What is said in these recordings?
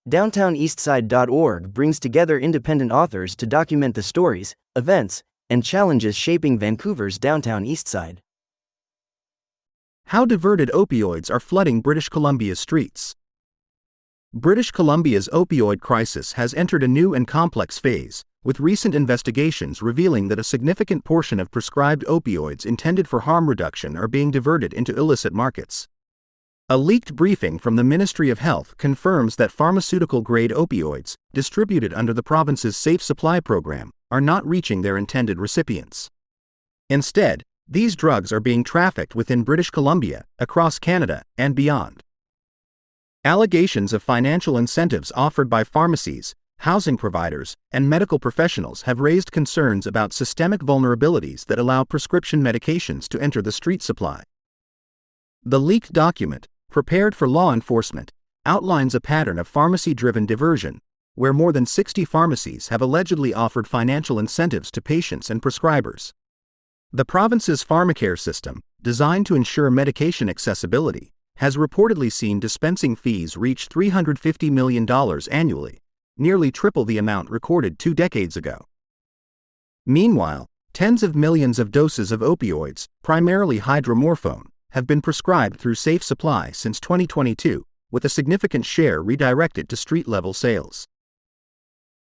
DowntownEastside.org brings together independent authors to document the stories, events, and challenges shaping Vancouver's downtown Eastside. How diverted opioids are flooding British Columbia's streets. British Columbia's opioid crisis has entered a new and complex phase, with recent investigations revealing that a significant portion of prescribed opioids intended for harm reduction are being diverted into illicit markets. A leaked briefing from the Ministry of Health confirms that pharmaceutical-grade opioids, distributed under the province's Safe Supply program, are not reaching their intended recipients. Instead, these drugs are being trafficked within British Columbia, across Canada, and beyond. Allegations of financial incentives offered by pharmacies, housing providers, and medical professionals have raised concerns about systemic vulnerabilities that allow prescription medications to enter the street supply. The leaked document, prepared for law enforcement, outlines a pattern of pharmacy-driven diversion, where more than 60 pharmacies have allegedly offered financial incentives to patients and prescribers. The province's pharmacare system, designed to ensure medication accessibility, has reportedly seen dispensing fees reach $350 million annually, nearly triple the amount recorded 2 decades ago. Meanwhile, tens of millions of doses of opioids, primarily hydromorphone, have been prescribed through Safe Supply since 2022, with a significant share redirected to street-level sales.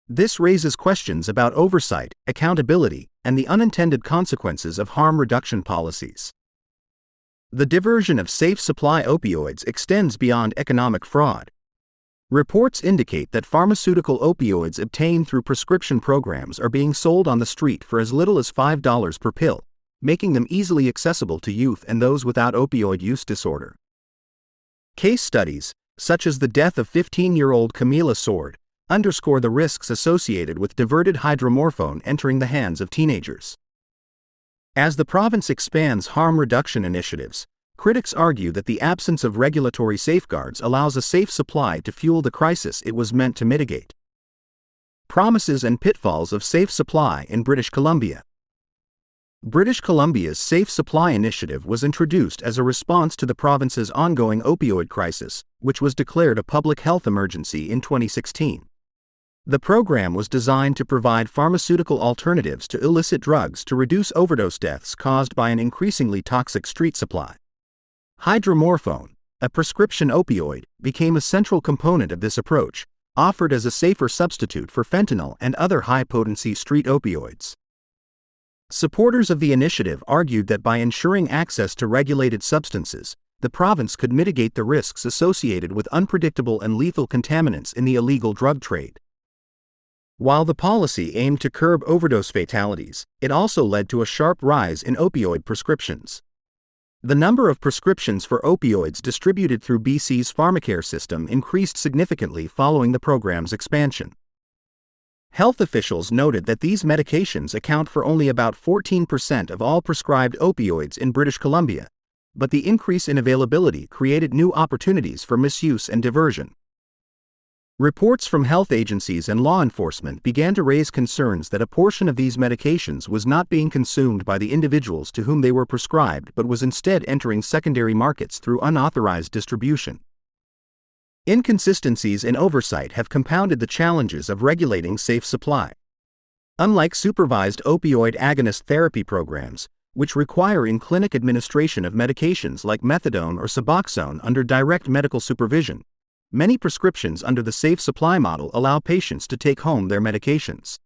This raises questions about oversight, accountability, and the unintended consequences of harm reduction policies. The diversion of Safe Supply opioids extends beyond economic fraud. Reports indicate that pharmaceutical opioids obtained through prescription programs are being sold on the street for as little as $5 per pill, making them easily accessible to youth and those without opioid use disorder. Case studies, such as the death of 15-year-old Camila Sword, underscore the risks associated with diverted hydromorphone entering the hands of teenagers. As the province expands harm reduction initiatives, critics argue that the absence of regulatory safeguards allows a safe supply to fuel the crisis it was meant to mitigate. Promises and pitfalls of safe supply in British Columbia. British Columbia's Safe Supply initiative was introduced as a response to the province's ongoing opioid crisis, which was declared a public health emergency in 2016. The program was designed to provide pharmaceutical alternatives to illicit drugs to reduce overdose deaths caused by an increasingly toxic street supply. Hydromorphone, a prescription opioid, became a central component of this approach, offered as a safer substitute for fentanyl and other high-potency street opioids. Supporters of the initiative argued that by ensuring access to regulated substances, the province could mitigate the risks associated with unpredictable and lethal contaminants in the illegal drug trade. While the policy aimed to curb overdose fatalities, it also led to a sharp rise in opioid prescriptions. The number of prescriptions for opioids distributed through BC's pharmacare system increased significantly following the program's expansion. Health officials noted that these medications account for only about 14% of all prescribed opioids in British Columbia, but the increase in availability created new opportunities for misuse and diversion. Reports from health agencies and law enforcement began to raise concerns that a portion of these medications was not being consumed by the individuals to whom they were prescribed but was instead entering secondary markets through unauthorized distribution. Inconsistencies in oversight have compounded the challenges of regulating safe supply. Unlike supervised opioid agonist therapy programs, which require in-clinic administration of medications like methadone or Suboxone under direct medical supervision, many prescriptions under the Safe Supply model allow patients to take home their medications.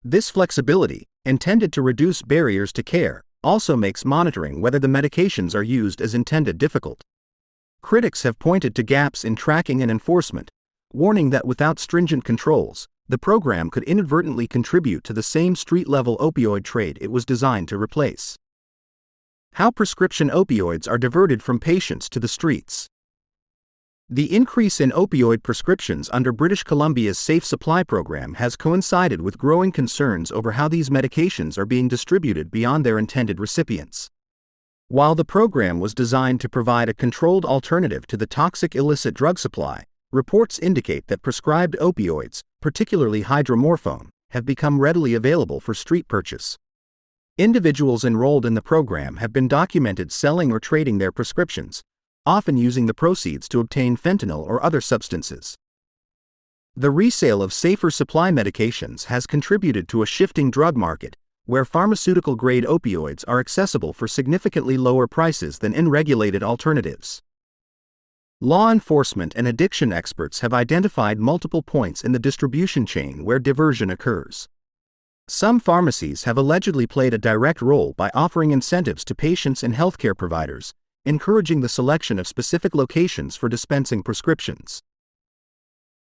This flexibility, intended to reduce barriers to care, also makes monitoring whether the medications are used as intended difficult. Critics have pointed to gaps in tracking and enforcement, warning that without stringent controls, the program could inadvertently contribute to the same street-level opioid trade it was designed to replace. How prescription opioids are diverted from patients to the streets. The increase in opioid prescriptions under British Columbia's Safe Supply program has coincided with growing concerns over how these medications are being distributed beyond their intended recipients. While the program was designed to provide a controlled alternative to the toxic illicit drug supply, reports indicate that prescribed opioids, particularly hydromorphone, have become readily available for street purchase. Individuals enrolled in the program have been documented selling or trading their prescriptions, often using the proceeds to obtain fentanyl or other substances. The resale of safer supply medications has contributed to a shifting drug market, where pharmaceutical-grade opioids are accessible for significantly lower prices than unregulated alternatives. Law enforcement and addiction experts have identified multiple points in the distribution chain where diversion occurs. Some pharmacies have allegedly played a direct role by offering incentives to patients and healthcare providers, encouraging the selection of specific locations for dispensing prescriptions.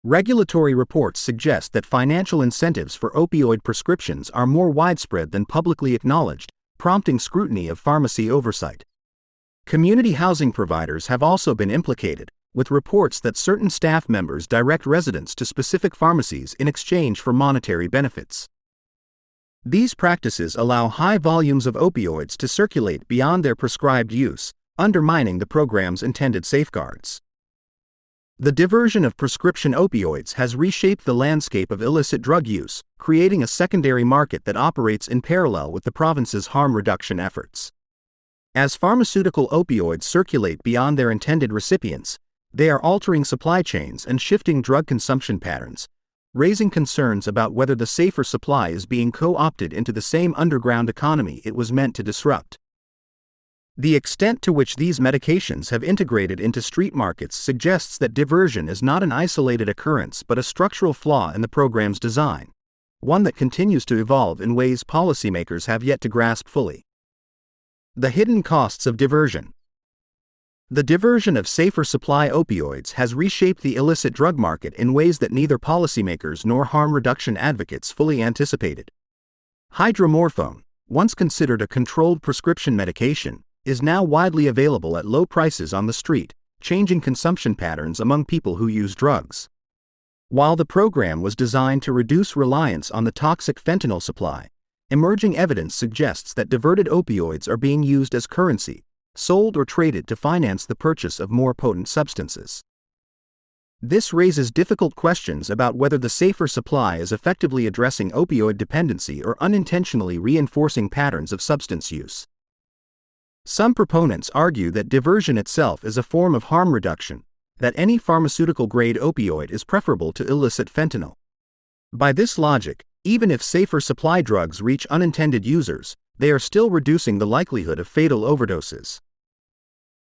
Regulatory reports suggest that financial incentives for opioid prescriptions are more widespread than publicly acknowledged, prompting scrutiny of pharmacy oversight. Community housing providers have also been implicated, with reports that certain staff members direct residents to specific pharmacies in exchange for monetary benefits. These practices allow high volumes of opioids to circulate beyond their prescribed use, undermining the program's intended safeguards. The diversion of prescription opioids has reshaped the landscape of illicit drug use, creating a secondary market that operates in parallel with the province's harm reduction efforts. As pharmaceutical opioids circulate beyond their intended recipients, they are altering supply chains and shifting drug consumption patterns, raising concerns about whether the safer supply is being co-opted into the same underground economy it was meant to disrupt. The extent to which these medications have integrated into street markets suggests that diversion is not an isolated occurrence but a structural flaw in the program's design, one that continues to evolve in ways policymakers have yet to grasp fully. The hidden costs of diversion. The diversion of safer supply opioids has reshaped the illicit drug market in ways that neither policymakers nor harm reduction advocates fully anticipated. Hydromorphone, once considered a controlled prescription medication, is now widely available at low prices on the street, changing consumption patterns among people who use drugs. While the program was designed to reduce reliance on the toxic fentanyl supply, emerging evidence suggests that diverted opioids are being used as currency, sold or traded to finance the purchase of more potent substances. This raises difficult questions about whether the safer supply is effectively addressing opioid dependency or unintentionally reinforcing patterns of substance use. Some proponents argue that diversion itself is a form of harm reduction, that any pharmaceutical-grade opioid is preferable to illicit fentanyl. By this logic, even if safer supply drugs reach unintended users, they are still reducing the likelihood of fatal overdoses.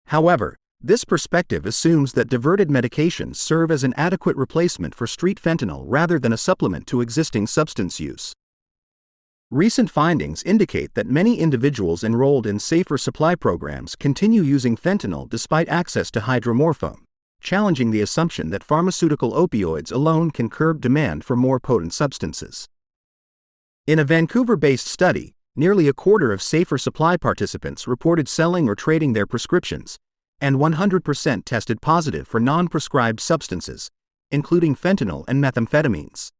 However, this perspective assumes that diverted medications serve as an adequate replacement for street fentanyl rather than a supplement to existing substance use. Recent findings indicate that many individuals enrolled in safer supply programs continue using fentanyl despite access to hydromorphone, challenging the assumption that pharmaceutical opioids alone can curb demand for more potent substances. In a Vancouver-based study, nearly a quarter of safer supply participants reported selling or trading their prescriptions, and 100% tested positive for non-prescribed substances, including fentanyl and methamphetamines.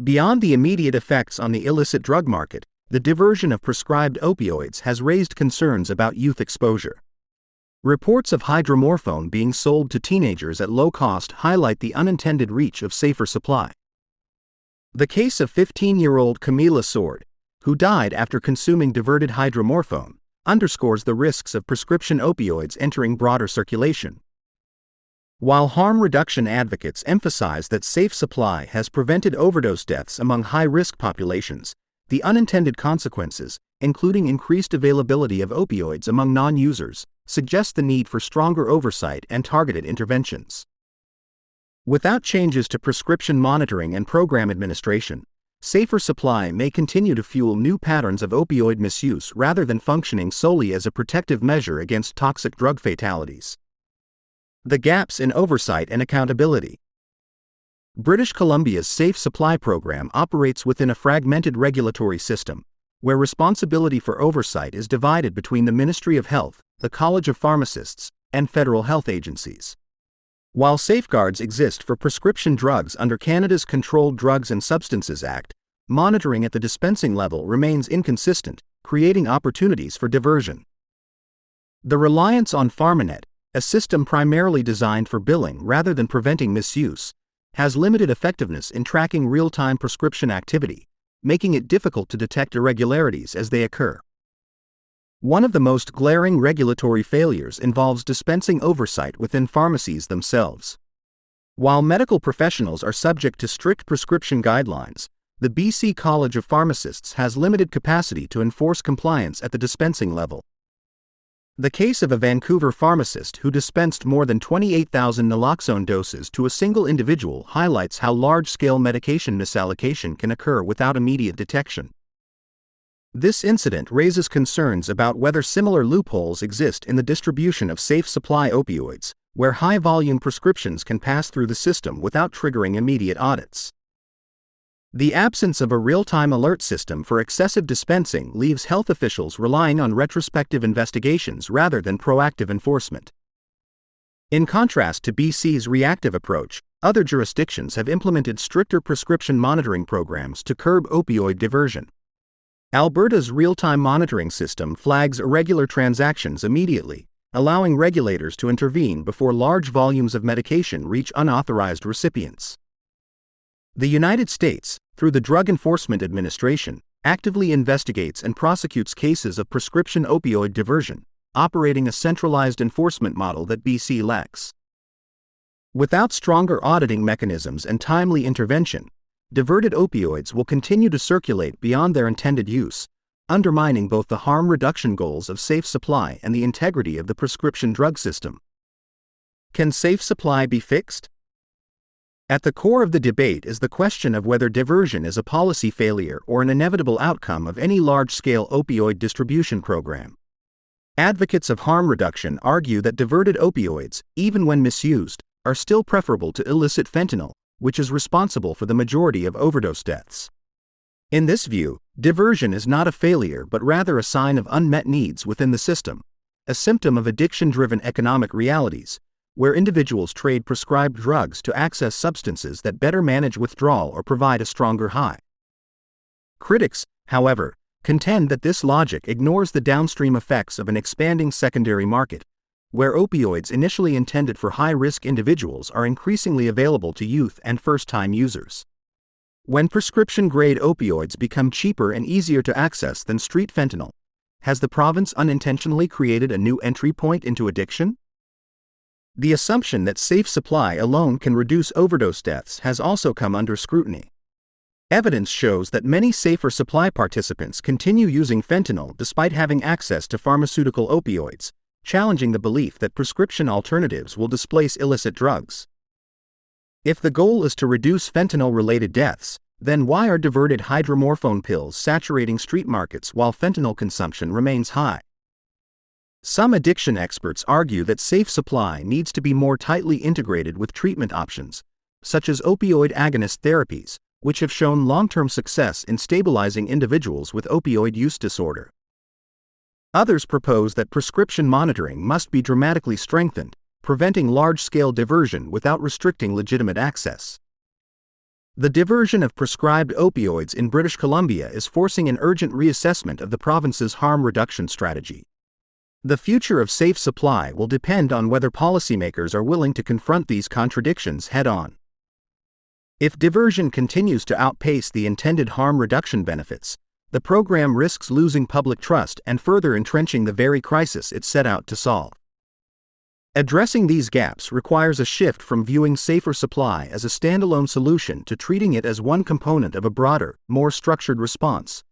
Beyond the immediate effects on the illicit drug market, the diversion of prescribed opioids has raised concerns about youth exposure. Reports of hydromorphone being sold to teenagers at low cost highlight the unintended reach of safer supply. The case of 15-year-old Camila Sword, who died after consuming diverted hydromorphone, underscores the risks of prescription opioids entering broader circulation. While harm reduction advocates emphasize that safe supply has prevented overdose deaths among high-risk populations, the unintended consequences, including increased availability of opioids among non-users, suggest the need for stronger oversight and targeted interventions. Without changes to prescription monitoring and program administration, safer supply may continue to fuel new patterns of opioid misuse rather than functioning solely as a protective measure against toxic drug fatalities. The gaps in oversight and accountability. British Columbia's Safe Supply Program operates within a fragmented regulatory system, where responsibility for oversight is divided between the Ministry of Health, the College of Pharmacists, and federal health agencies. While safeguards exist for prescription drugs under Canada's Controlled Drugs and Substances Act, monitoring at the dispensing level remains inconsistent, creating opportunities for diversion. The reliance on PharmaNet, a system primarily designed for billing rather than preventing misuse, has limited effectiveness in tracking real-time prescription activity, making it difficult to detect irregularities as they occur. One of the most glaring regulatory failures involves dispensing oversight within pharmacies themselves. While medical professionals are subject to strict prescription guidelines, the BC College of Pharmacists has limited capacity to enforce compliance at the dispensing level. The case of a Vancouver pharmacist who dispensed more than 28,000 naloxone doses to a single individual highlights how large-scale medication misallocation can occur without immediate detection. This incident raises concerns about whether similar loopholes exist in the distribution of safe supply opioids, where high-volume prescriptions can pass through the system without triggering immediate audits. The absence of a real-time alert system for excessive dispensing leaves health officials relying on retrospective investigations rather than proactive enforcement. In contrast to BC's reactive approach, other jurisdictions have implemented stricter prescription monitoring programs to curb opioid diversion. Alberta's real-time monitoring system flags irregular transactions immediately, allowing regulators to intervene before large volumes of medication reach unauthorized recipients. The United States, through the Drug Enforcement Administration, actively investigates and prosecutes cases of prescription opioid diversion, operating a centralized enforcement model that BC lacks. Without stronger auditing mechanisms and timely intervention, diverted opioids will continue to circulate beyond their intended use, undermining both the harm reduction goals of safe supply and the integrity of the prescription drug system. Can safe supply be fixed? At the core of the debate is the question of whether diversion is a policy failure or an inevitable outcome of any large-scale opioid distribution program. Advocates of harm reduction argue that diverted opioids, even when misused, are still preferable to illicit fentanyl, which is responsible for the majority of overdose deaths. In this view, diversion is not a failure but rather a sign of unmet needs within the system, a symptom of addiction-driven economic realities, where individuals trade prescribed drugs to access substances that better manage withdrawal or provide a stronger high. Critics, however, contend that this logic ignores the downstream effects of an expanding secondary market, where opioids initially intended for high-risk individuals are increasingly available to youth and first-time users. When prescription-grade opioids become cheaper and easier to access than street fentanyl, has the province unintentionally created a new entry point into addiction? The assumption that safe supply alone can reduce overdose deaths has also come under scrutiny. Evidence shows that many safer supply participants continue using fentanyl despite having access to pharmaceutical opioids, challenging the belief that prescription alternatives will displace illicit drugs. If the goal is to reduce fentanyl-related deaths, then why are diverted hydromorphone pills saturating street markets while fentanyl consumption remains high? Some addiction experts argue that safe supply needs to be more tightly integrated with treatment options, such as opioid agonist therapies, which have shown long-term success in stabilizing individuals with opioid use disorder. Others propose that prescription monitoring must be dramatically strengthened, preventing large-scale diversion without restricting legitimate access. The diversion of prescribed opioids in British Columbia is forcing an urgent reassessment of the province's harm reduction strategy. The future of safe supply will depend on whether policymakers are willing to confront these contradictions head-on. If diversion continues to outpace the intended harm reduction benefits, the program risks losing public trust and further entrenching the very crisis it set out to solve. Addressing these gaps requires a shift from viewing safer supply as a standalone solution to treating it as one component of a broader, more structured response,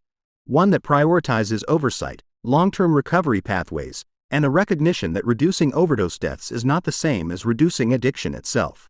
one that prioritizes oversight, long-term recovery pathways, and a recognition that reducing overdose deaths is not the same as reducing addiction itself.